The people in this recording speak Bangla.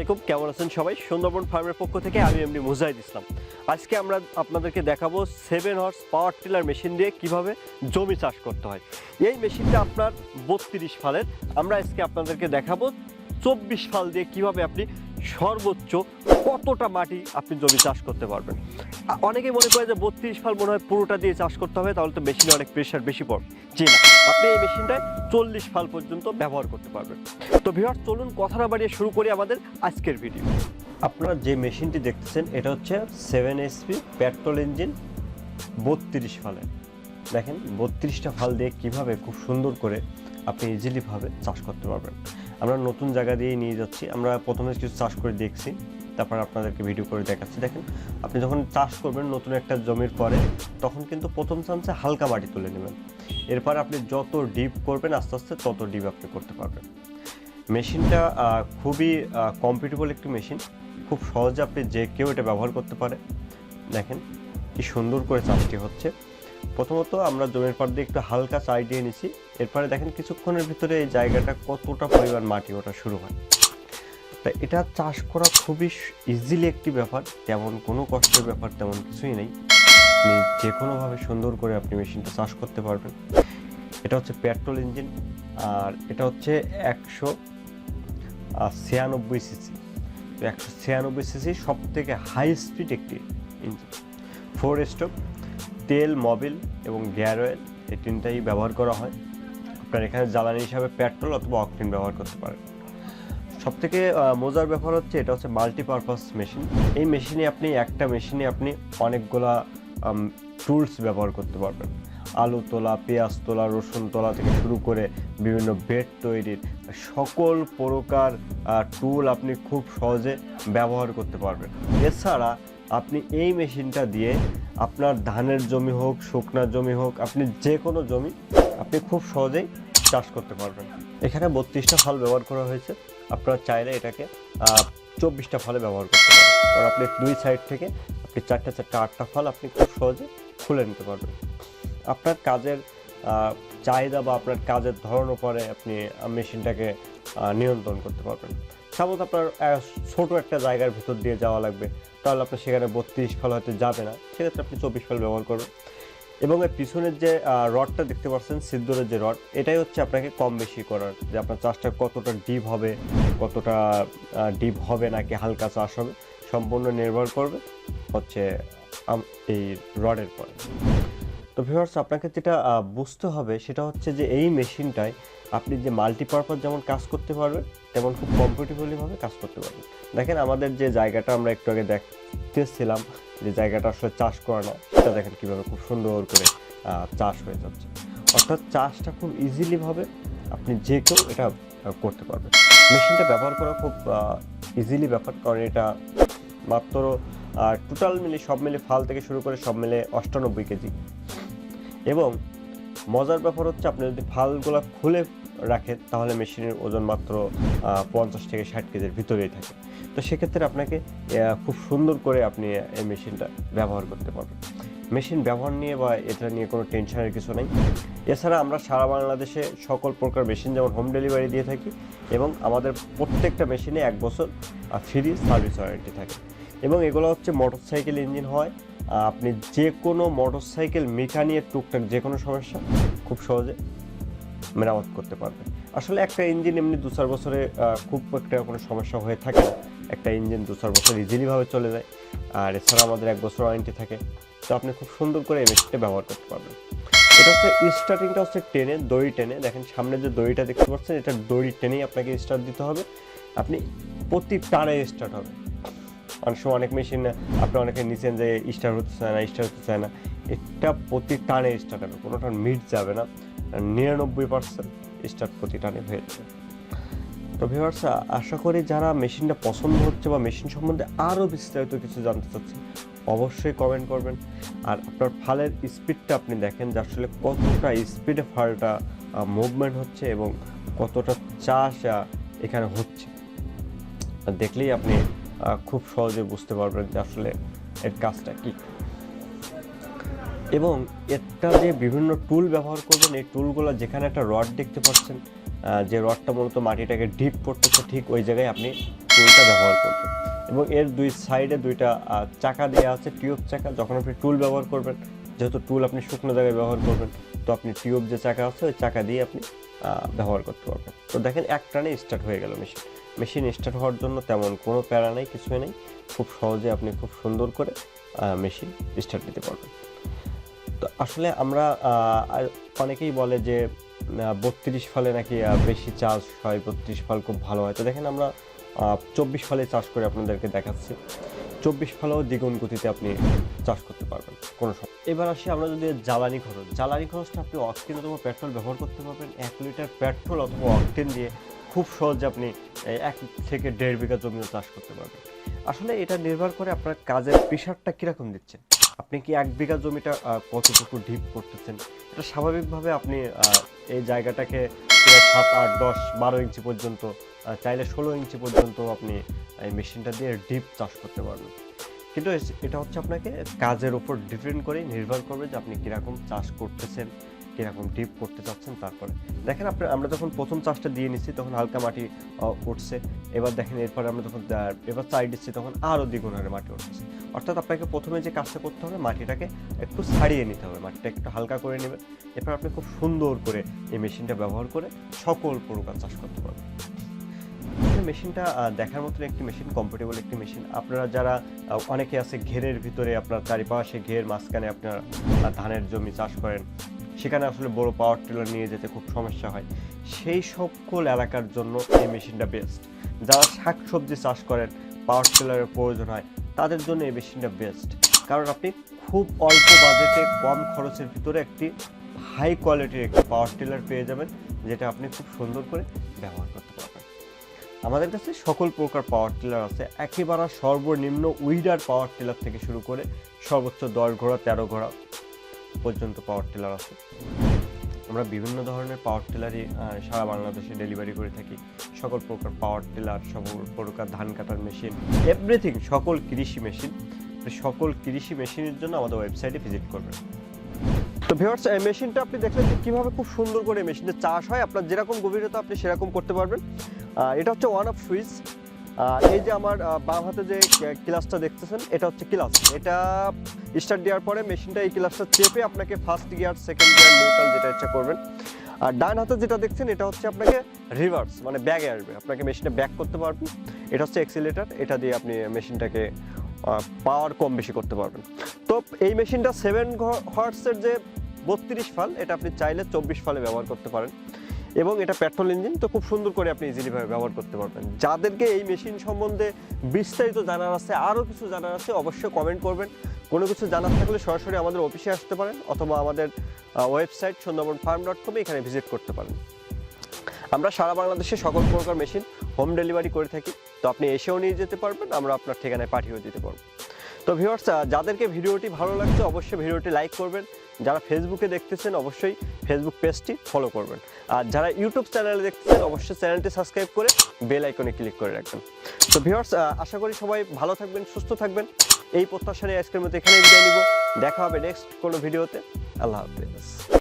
আলাইকুম, কেমন আছেন সবাই? সুন্দরবন ফার্মের পক্ষ থেকে আমি এমনি মুজাহিদ ইসলাম। আজকে আমরা আপনাদেরকে দেখাবো 7 হর্স পাওয়ার টিলার মেশিন দিয়ে কিভাবে জমি চাষ করতে হয়। এই মেশিনটা আপনার 32 ফালের। আমরা আজকে আপনাদেরকে দেখাবো 24 ফাল দিয়ে কিভাবে আপনি সর্বোচ্চ কতটা মাটি আপনি জমি চাষ করতে পারবেন। অনেকে মনে করে যে 32 ফাল মনে হয় পুরোটা দিয়ে চাষ করতে হবে, তাহলে তো মেশিনে অনেক প্রেশার বেশি পড়বে। জি না, আপনি এই মেশিনটায় 40 ফাল পর্যন্ত ব্যবহার করতে পারবেন। তো ভিউয়ার্স, চলুন কথা না বাড়িয়ে শুরু করি আমাদের আজকের ভিডিও। আপনারা যে মেশিনটি দেখতেছেন এটা হচ্ছে 7HP পেট্রোল ইঞ্জিন 32 ফালের। দেখেন 32টা ফাল দিয়ে কিভাবে খুব সুন্দর করে আপনি ইজিলিভাবে চাষ করতে পারবেন। আমরা নতুন জায়গা দিয়ে নিয়ে যাচ্ছি। আমরা প্রথমে কিছু চাষ করে দেখছি, তারপর আপনাদেরকে ভিডিও করে দেখাচ্ছি। দেখেন আপনি যখন চাষ করবেন নতুন একটা জমির পরে, তখন কিন্তু প্রথম চান্সে হালকা মাটি তুলে নেবেন। এরপর আপনি যত ডিপ করবেন আস্তে আস্তে তত ডিপ আপনি করতে পারবেন। মেশিনটা খুবই কম্পিটেবল একটি মেশিন, খুব সহজে আপনি যে কেউ এটা ব্যবহার করতে পারে। দেখেন কি সুন্দর করে চাষটি হচ্ছে। প্রথমত আমরা জমির পাড় দিয়ে একটু হালকা চাষ দিয়ে নিছি। এরপরে দেখেন কিছুক্ষণের ভিতরে এই জায়গাটা কতটা পরিমাণ মাটি ওঠা শুরু হয়। তা এটা চাষ করা খুবই ইজিলি একটি ব্যাপার, তেমন কোনো কষ্টের ব্যাপার তেমন কিছুই নেই। আপনি যে কোনোভাবে সুন্দর করে আপনি মেশিনটা চাষ করতে পারবেন। এটা হচ্ছে পেট্রোল ইঞ্জিন, আর এটা হচ্ছে 196 সিসি। 196 সিসি সব থেকে হাই স্পিড একটি ইঞ্জিন। 4 স্ট্রোক, তেল, মোবিল এবং গিয়ার অয়েল এই তিনটাই ব্যবহার করা হয়। আপনার এখানে জ্বালানি হিসাবে পেট্রোল অথবা অকটেন ব্যবহার করতে পারেন। সবথেকে মজার ব্যাপার হচ্ছে এটা হচ্ছে মাল্টিপারপাস মেশিন। এই মেশিনে আপনি অনেকগুলা টুলস ব্যবহার করতে পারবেন। আলু তোলা, পেঁয়াজ তোলা, রসুন তোলা থেকে শুরু করে বিভিন্ন বেড তৈরির সকল প্রকার টুল আপনি খুব সহজে ব্যবহার করতে পারবেন। এছাড়া আপনি এই মেশিনটা দিয়ে আপনার ধানের জমি হোক, শুকনার জমি হোক, আপনি যে কোনো জমি আপনি খুব সহজেই চাষ করতে পারবেন। এখানে 32টা ফাল ব্যবহার করা হয়েছে। আপনারা চাইলে এটাকে 24টা ফালে ব্যবহার করতে পারেন, কারণ আপনি দুই সাইড থেকে আপনি 4টা ফাল আপনি খুব সহজে খুলে নিতে পারবেন। আপনার কাজের চাহিদা বা আপনার কাজের ধরন উপরে আপনি মেশিনটাকে নিয়ন্ত্রণ করতে পারবেন। সাপোজ আপনার ছোট একটা জায়গার ভিতর দিয়ে যাওয়া লাগবে, তাহলে আপনি সেখানে 32 ফাল হয়তো যাবে না, সেক্ষেত্রে আপনি 24 ফাল ব্যবহার করবেন। এবং এর পিছনের যে রডটা দেখতে পাচ্ছেন, সিদ্ধরের যে রড, এটাই হচ্ছে আপনাকে কম বেশি করার, যে আপনার চাষটা কতটা ডিপ হবে, কতটা ডিপ হবে নাকি হালকা চাষ হবে, সম্পূর্ণ নির্ভর করবে হচ্ছে এই রডের পরে। তো ভিউয়ার্স, আপনাকে যেটা বুঝতে হবে সেটা হচ্ছে যে এই মেশিনটায় আপনি যে মাল্টিপারপাস যেমন কাজ করতে পারবেন, তেমন খুব কমফোর্টেবলিভাবে কাজ করতে পারবেন। দেখেন আমাদের যে জায়গাটা আমরা একটু আগে দেখতেছিলাম, যে জায়গাটা আসলে চাষ করা না, সেটা দেখেন কীভাবে খুব সুন্দর করে চাষ হয়ে যাচ্ছে। অর্থাৎ চাষটা খুব ইজিলিভাবে আপনি যে কেউ এটা করতে পারবেন। মেশিনটা ব্যবহার করা খুব ইজিলি ব্যাপার, কারণ এটা মাত্র টোটাল মিলে সব মিলে ফাল থেকে শুরু করে সব মিলে 98 কেজি। এবং মজার ব্যাপার হচ্ছে আপনি যদি ফালগুলো খুলে রাখেন তাহলে মেশিনের ওজন মাত্র 50 থেকে 60 কেজির ভিতরেই থাকে। তো সেক্ষেত্রে আপনাকে খুব সুন্দর করে আপনি এই মেশিনটা ব্যবহার করতে পারবেন। মেশিন ব্যবহার নিয়ে বা এটা নিয়ে কোনো টেনশনের কিছু নেই। এছাড়া আমরা সারা বাংলাদেশে সকল প্রকার মেশিন যেমন হোম ডেলিভারি দিয়ে থাকি, এবং আমাদের প্রত্যেকটা মেশিনে 1 বছর ফ্রি সার্ভিস ওয়ারেন্টি থাকে। এবং এগুলো হচ্ছে মোটরসাইকেল ইঞ্জিন হয়। আপনি যে কোনো মোটরসাইকেল মেকানিকের টুকটাক যে কোনো সমস্যা খুব সহজে মেরামত করতে পারবেন। আসলে একটা ইঞ্জিন এমনি 2-4 বছরে খুব একটা কোনো সমস্যা হয়ে থাকে না। একটা ইঞ্জিন 2-4 বছর ইজিলিভাবে চলে যায়। আর এছাড়া আমাদের 1 বছর ওয়ারেন্টি থাকে। তো আপনি খুব সুন্দর করে এই মেশিনটা ব্যবহার করতে পারবেন। এটা হচ্ছে স্টার্টিংটা হচ্ছে টেনে, দড়ি টেনে। দেখেন সামনে যে দড়িটা দেখতে পাচ্ছেন, এটা দড়ি টেনেই আপনাকে স্টার্ট দিতে হবে। আপনি প্রতি টানে স্টার্ট হবে। অনেক সময় অনেক মেশিন আপনি অনেকে নিচেন যে স্টার্ট হতে চায় না, এটা প্রতি টানে স্টার্ট হবে, কোনোটা মিট যাবে না। 99% স্টার্ট প্রতি টানে হয়ে যাবে। তো ভিউয়ার্স, আশা করি যারা মেশিনটা পছন্দ হচ্ছে বা মেশিন সম্বন্ধে আরও বিস্তারিত কিছু জানতে চাচ্ছেন, অবশ্যই কমেন্ট করবেন। আর আপনার ফালের স্পিডটা আপনি দেখেন যে আসলে কতটা স্পিডে ফালটা মুভমেন্ট হচ্ছে এবং কতটা চাষ এখানে হচ্ছে। দেখলেই আপনি খুব সহজে বুঝতে পারবেন যে আসলে এর কাজটা কী। এবং এটা যে বিভিন্ন টুল ব্যবহার করবেন, এই টুলগুলো যেখানে একটা রড দেখতে পাচ্ছেন, যে রডটা মূলত মাটিটাকে ডিপ করতেছে, ঠিক ওই জায়গায় আপনি টুলটা ব্যবহার করবেন। এবং এর দুই সাইডে দুইটা চাকা দেওয়া আছে, টিউব চাকা। যখন আপনি টুল ব্যবহার করবেন, যেহেতু টুল আপনি শুকনো জায়গায় ব্যবহার করবেন, তো আপনি টিউব যে চাকা আছে ওই চাকা দিয়ে আপনি ব্যবহার করতে পারবেন। তো দেখেন এক টানে স্টার্ট হয়ে গেল মেশিন স্টার্ট হওয়ার জন্য তেমন কোনো প্যারা নেই, কিছুই নেই। খুব সহজে আপনি খুব সুন্দর করে মেশিন স্টার্ট দিতে পারবেন। তো আসলে আমরা অনেকেই বলে যে 32 ফালে নাকি বেশি চার্জ হয়, 32 ফাল খুব ভালো হয়। তো দেখেন আমরা 24 ফালে চার্জ করে আপনাদেরকে দেখাচ্ছি। 24 ফালেও দ্বিগুণ গতিতে আপনি চার্জ করতে পারবেন কোনো সময়। এবার আসি আমরা যদি জ্বালানি খরচটা আপনি অকটেন অথবা পেট্রোল ব্যবহার করতে পারবেন। 1 লিটার পেট্রোল অথবা অকটেন দিয়ে খুব সহজে আপনি 1 থেকে 1.5 বিঘা জমিও চাষ করতে পারবেন। আসলে এটা নির্ভর করে আপনার কাজের প্রেশারটা কীরকম দিচ্ছেন। আপনি কি 1 বিঘা জমিটা কতটুকু ডিপ করতেছেন, এটা স্বাভাবিকভাবে আপনি এই জায়গাটাকে 7, 8, 10, 12 ইঞ্চি পর্যন্ত, চাইলে 16 ইঞ্চি পর্যন্ত আপনি এই মেশিনটা দিয়ে ডিপ চাষ করতে পারবেন। কিন্তু এটা হচ্ছে আপনাকে কাজের উপর ডিপেন্ড করে নির্ভর করবে যে আপনি কীরকম চাষ করতেছেন, কীরকম ডিপ করতে চাচ্ছেন। তারপরে দেখেন আমরা যখন প্রথম চাষটা দিয়ে নিচ্ছি তখন হালকা মাটি উঠছে। এবার দেখেন এরপরে আমরা যখন এবার চাই দিচ্ছি তখন আরও দ্বিগুণ হারে মাটি উঠছে। অর্থাৎ আপনাকে প্রথমে যে কাজটা করতে হবে, মাটিটাকে একটু ছাড়িয়ে নিতে হবে, মাটিটা একটু হালকা করে নেবেন। এরপর আপনি খুব সুন্দর করে এই মেশিনটা ব্যবহার করে সকল প্রকার চাষ করতে পারবেন। মেশিনটা দেখার মতন একটি মেশিন, কমফোর্টেবল একটি মেশিন। আপনারা যারা অনেকে আছে ঘেরের ভিতরে, আপনার চারিপাশে ঘের, মাঝখানে আপনার ধানের জমি চাষ করেন, সেখানে আসলে বড় পাওয়ার টিলার নিয়ে যেতে খুব সমস্যা হয়, সেই সকল এলাকার জন্য এই মেশিনটা বেস্ট। যারা শাকসবজি চাষ করেন, পাওয়ার টিলারের প্রয়োজন হয়, তাদের জন্য এই মেশিনটা বেস্ট। কারণ আপনি খুব অল্প বাজেটে কম খরচের ভিতরে একটি হাই কোয়ালিটির একটি পাওয়ার টিলার পেয়ে যাবেন, যেটা আপনি খুব সুন্দর করে ব্যবহার করতে পারবেন। আমাদের কাছে সকল প্রকার পাওয়ার টিলার আছে, একেবারে সর্বনিম্ন উইডার পাওয়ার টিলার থেকে শুরু করে সর্বোচ্চ 10 ঘোড়া 13 ঘোড়া পর্যন্ত পাওয়ার টিলার আছে। আমরা বিভিন্ন ধরনের পাওয়ার টিলারই সারা বাংলাদেশে ডেলিভারি করে থাকি। সকল প্রকার পাওয়ার টিলার, সকল প্রকার ধান কাটার মেশিন, এভরিথিং, সকল কৃষি মেশিন। সকল কৃষি মেশিনের জন্য আমাদের ওয়েবসাইটে ভিজিট করবেন। তো ভিউয়ার্স, এই মেশিনটা আপনি দেখলেন যে কীভাবে খুব সুন্দর করে মেশিনটা চাষ হয়। আপনার যেরকম গভীরতা আপনি সেরকম করতে পারবেন। এটা হচ্ছে ওয়ান অফ সুইচ। এই যে আমার বাম হাতে যে ক্লাসটা দেখতেছেন, এটা হচ্ছে ক্লাস। এটা স্টার্ট দেওয়ার পরে মেশিনটা এই ক্লাসটা চেপে আপনাকে first gear, second gear, neutral যেটা ইচ্ছা করবেন। আর ডান হাতে যেটা দেখছেন এটা হচ্ছে আপনাকে রিভার্স, মানে ব্যাগে আসবে, আপনাকে মেশিনটা ব্যাক করতে পারবেন। এটা হচ্ছে অ্যাক্সিলারেটর, এটা দিয়ে আপনি মেশিনটাকে পাওয়ার কম বেশি করতে পারবেন। তো এই মেশিনটা 7 হর্সের যে 32 ফাল, এটা আপনি চাইলে 24 ফালে ব্যবহার করতে পারেন। এবং এটা পেট্রোল ইঞ্জিন, তো খুব সুন্দর করে আপনি ইজিলিভাবে ব্যবহার করতে পারবেন। যাদেরকে এই মেশিন সম্বন্ধে বিস্তারিত জানার আছে, আরও কিছু জানার আছে, অবশ্যই কমেন্ট করবেন। কোনো কিছু জানার থাকলে সরাসরি আমাদের অফিসে আসতে পারেন, অথবা আমাদের ওয়েবসাইট sundarbanfarm.com এখানে ভিজিট করতে পারেন। আমরা সারা বাংলাদেশে সকল প্রকার মেশিন হোম ডেলিভারি করে থাকি। তো আপনি এসেও নিয়ে যেতে পারবেন, আমরা আপনার ঠিকানায় পাঠিয়েও দিতে পারবো। তো ভিউয়ার্স, যাদেরকে ভিডিওটি ভালো লাগছে অবশ্যই ভিডিওটি লাইক করবেন। যারা ফেসবুকে দেখতেছেন অবশ্যই ফেসবুক পেজটি ফলো করবেন। আর যারা ইউটিউব চ্যানেলে দেখতেছেন অবশ্যই চ্যানেলটি সাবস্ক্রাইব করে বেল আইকনে ক্লিক করে রাখবেন। তো ভিউয়ার্স, আশা করি সবাই ভালো থাকবেন, সুস্থ থাকবেন। এই প্রত্যাশা নিয়ে আজকের মতো এখানে বিদায় নিব। দেখা হবে নেক্সট কোনো ভিডিওতে। আল্লাহ হাফেজ।